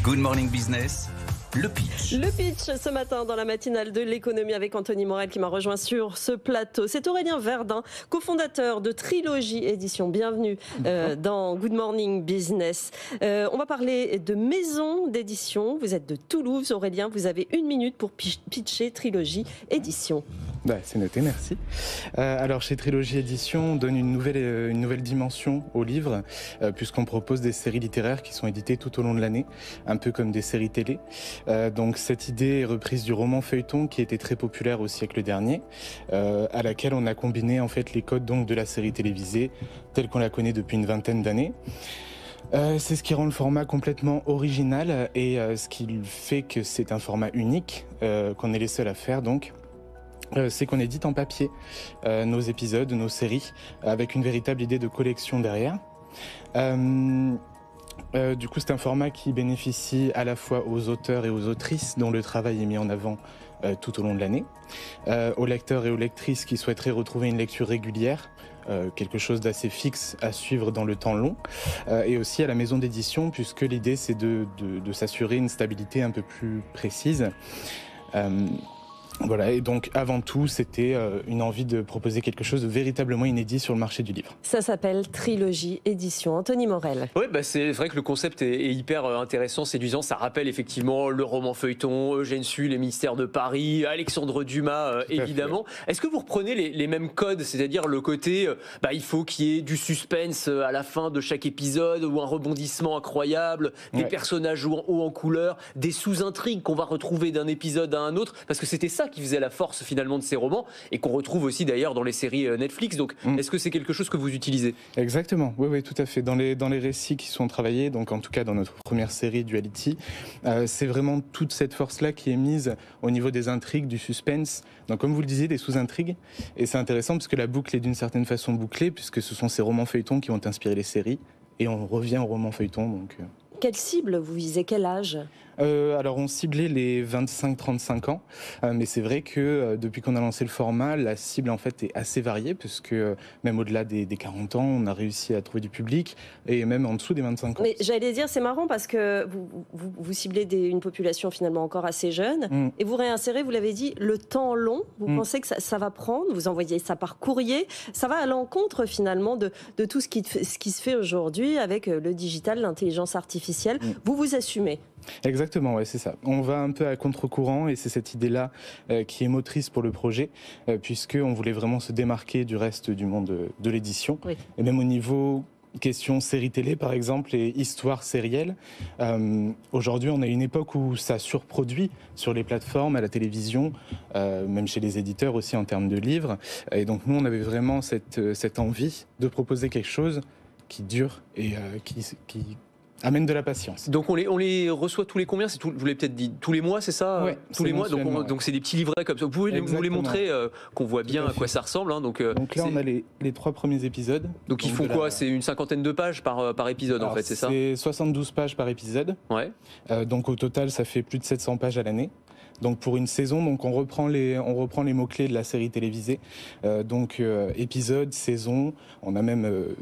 Good Morning Business, le pitch. Le pitch ce matin dans la matinale de l'économie avec Anthony Morel qui m'a rejoint sur ce plateau. C'est Aurélien Verdin, cofondateur de Trilogie Édition. Bienvenue dans Good Morning Business. On va parler de maison d'édition. Vous êtes de Toulouse, Aurélien. Vous avez 1 minute pour pitcher Trilogie Édition. C'est noté, merci. Alors chez Trilogie Édition, on donne une nouvelle dimension au livre, puisqu'on propose des séries littéraires qui sont éditées tout au long de l'année, un peu comme des séries télé. Donc cette idée est reprise du roman feuilleton qui était très populaire au siècle dernier, à laquelle on a combiné en fait les codes donc de la série télévisée telle qu'on la connaît depuis une vingtaine d'années. C'est ce qui rend le format complètement original et ce qui fait que c'est un format unique, qu'on est les seuls à faire donc. C'est qu'on édite en papier nos épisodes, nos séries, avec une véritable idée de collection derrière. Du coup, c'est un format qui bénéficie à la fois aux auteurs et aux autrices dont le travail est mis en avant tout au long de l'année, aux lecteurs et aux lectrices qui souhaiteraient retrouver une lecture régulière, quelque chose d'assez fixe à suivre dans le temps long, et aussi à la maison d'édition, puisque l'idée c'est de s'assurer une stabilité un peu plus précise. Voilà, et donc avant tout, c'était une envie de proposer quelque chose de véritablement inédit sur le marché du livre. Ça s'appelle Trilogie Édition. Anthony Morel. Oui, c'est vrai que le concept est hyper intéressant, séduisant. Ça rappelle effectivement le roman feuilleton, Eugène Sue, Les Mystères de Paris, Alexandre Dumas, évidemment. Est-ce que vous reprenez les mêmes codes, c'est-à-dire le côté, il faut qu'il y ait du suspense à la fin de chaque épisode, ou un rebondissement incroyable, des personnages hauts en couleur, des sous-intrigues qu'on va retrouver d'un épisode à un autre, parce que c'était ça qui faisait la force finalement de ces romans et qu'on retrouve aussi d'ailleurs dans les séries Netflix. Donc est-ce que c'est quelque chose que vous utilisez ? Exactement, oui, tout à fait. Dans les récits qui sont travaillés, donc en tout cas dans notre première série Duality, c'est vraiment toute cette force-là qui est mise au niveau des intrigues, du suspense. Donc comme vous le disiez, des sous-intrigues. Et c'est intéressant parce que la boucle est d'une certaine façon bouclée, puisque ce sont ces romans feuilletons qui ont inspiré les séries. Et on revient aux romans feuilletons. Donc, Quelle cible vous visez ? Quel âge ? Alors on ciblait les 25-35 ans, mais c'est vrai que depuis qu'on a lancé le format, la cible en fait est assez variée, puisque même au-delà des 40 ans, on a réussi à trouver du public, et même en dessous des 25 ans. Mais j'allais dire, c'est marrant parce que vous ciblez une population finalement encore assez jeune, et vous réinsérez, vous l'avez dit, le temps long. Vous pensez que ça va prendre, vous envoyez ça par courrier, ça va à l'encontre finalement de tout ce qui se fait aujourd'hui avec le digital, l'intelligence artificielle. Vous assumez. Exactement, ouais, c'est ça. On va un peu à contre-courant et c'est cette idée-là qui est motrice pour le projet, puisqu'on voulait vraiment se démarquer du reste du monde de l'édition. Oui. Et même au niveau question série télé, par exemple, et histoire sérielle. Aujourd'hui, on a une époque où ça surproduit sur les plateformes, à la télévision, même chez les éditeurs aussi en termes de livres. Et donc nous, on avait vraiment cette envie de proposer quelque chose qui dure et qui amène de la patience. Donc on les reçoit tous les combien ? Vous l'avez peut-être dit tous les mois, c'est ça ? Oui, tous les mois. Donc c'est des petits livrets comme ça. Vous pouvez nous les montrer, qu'on voit bien à quoi ça ressemble. Donc là, on a les 3 premiers épisodes. Donc ils font quoi ? C'est une cinquantaine de pages par épisode. Alors, en fait, c'est ça ? C'est 72 pages par épisode. Ouais. Donc au total, ça fait plus de 700 pages à l'année. Donc pour une saison, donc on reprend les mots-clés de la série télévisée. Épisode, saison, on a même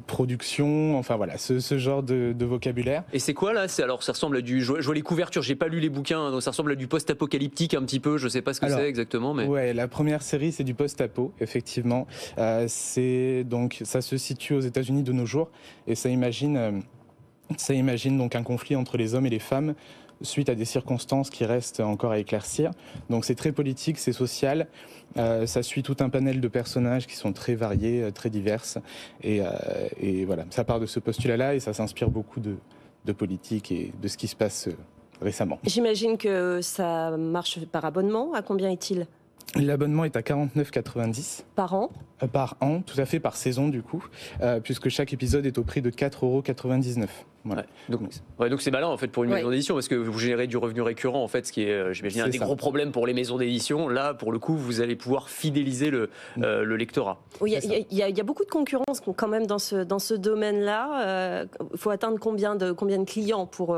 production, enfin voilà, ce genre de vocabulaire. Et c'est quoi là ? Ça ressemble à je vois les couvertures, j'ai pas lu les bouquins, hein, donc ça ressemble à du post-apocalyptique un petit peu, je sais pas ce que c'est exactement. Mais... Ouais, la première série c'est du post-apo, effectivement. Ça se situe aux États-Unis de nos jours et ça imagine donc un conflit entre les hommes et les femmes, suite à des circonstances qui restent encore à éclaircir. Donc c'est très politique, c'est social, ça suit tout un panel de personnages qui sont très variés, très diverses, et voilà, ça part de ce postulat-là et ça s'inspire beaucoup de politique et de ce qui se passe récemment. J'imagine que ça marche par abonnement, à combien est-il ? L'abonnement est à 49,90 € par an. Par an, tout à fait, par saison du coup, puisque chaque épisode est au prix de 4,99 €. Voilà. Donc c'est malin en fait pour une maison d'édition, parce que vous générez du revenu récurrent en fait, ce qui est, j'imagine, un des gros problèmes pour les maisons d'édition. Là, pour le coup, vous allez pouvoir fidéliser le lectorat. Oui, il y a beaucoup de concurrence quand même dans ce domaine-là. Il faut atteindre combien de clients pour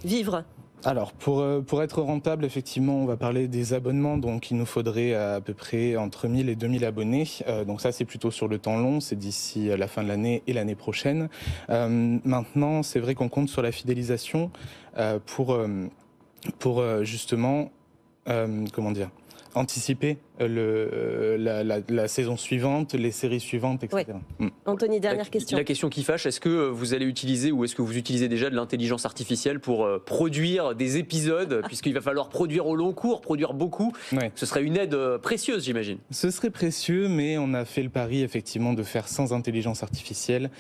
vivre ? Alors, pour être rentable, effectivement, on va parler des abonnements. Donc, il nous faudrait à peu près entre 1000 et 2000 abonnés. Donc ça, c'est plutôt sur le temps long. C'est d'ici la fin de l'année et l'année prochaine. Maintenant, c'est vrai qu'on compte sur la fidélisation pour justement, comment dire, anticiper la saison suivante, les séries suivantes, etc. Ouais. Anthony, dernière question. La question qui fâche, est-ce que vous allez utiliser ou est-ce que vous utilisez déjà de l'intelligence artificielle pour produire des épisodes, puisqu'il va falloir produire au long cours, produire beaucoup. Ouais. Ce serait une aide précieuse, j'imagine. Ce serait précieux, mais on a fait le pari effectivement de faire sans intelligence artificielle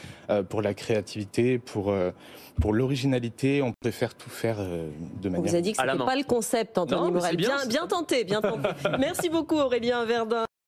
pour la créativité, pour l'originalité. On préfère tout faire de manière... On vous a dit que ce n'était pas le concept, Anthony Morel. Bien tenté, bien tenté. Merci beaucoup Aurélien Verdun.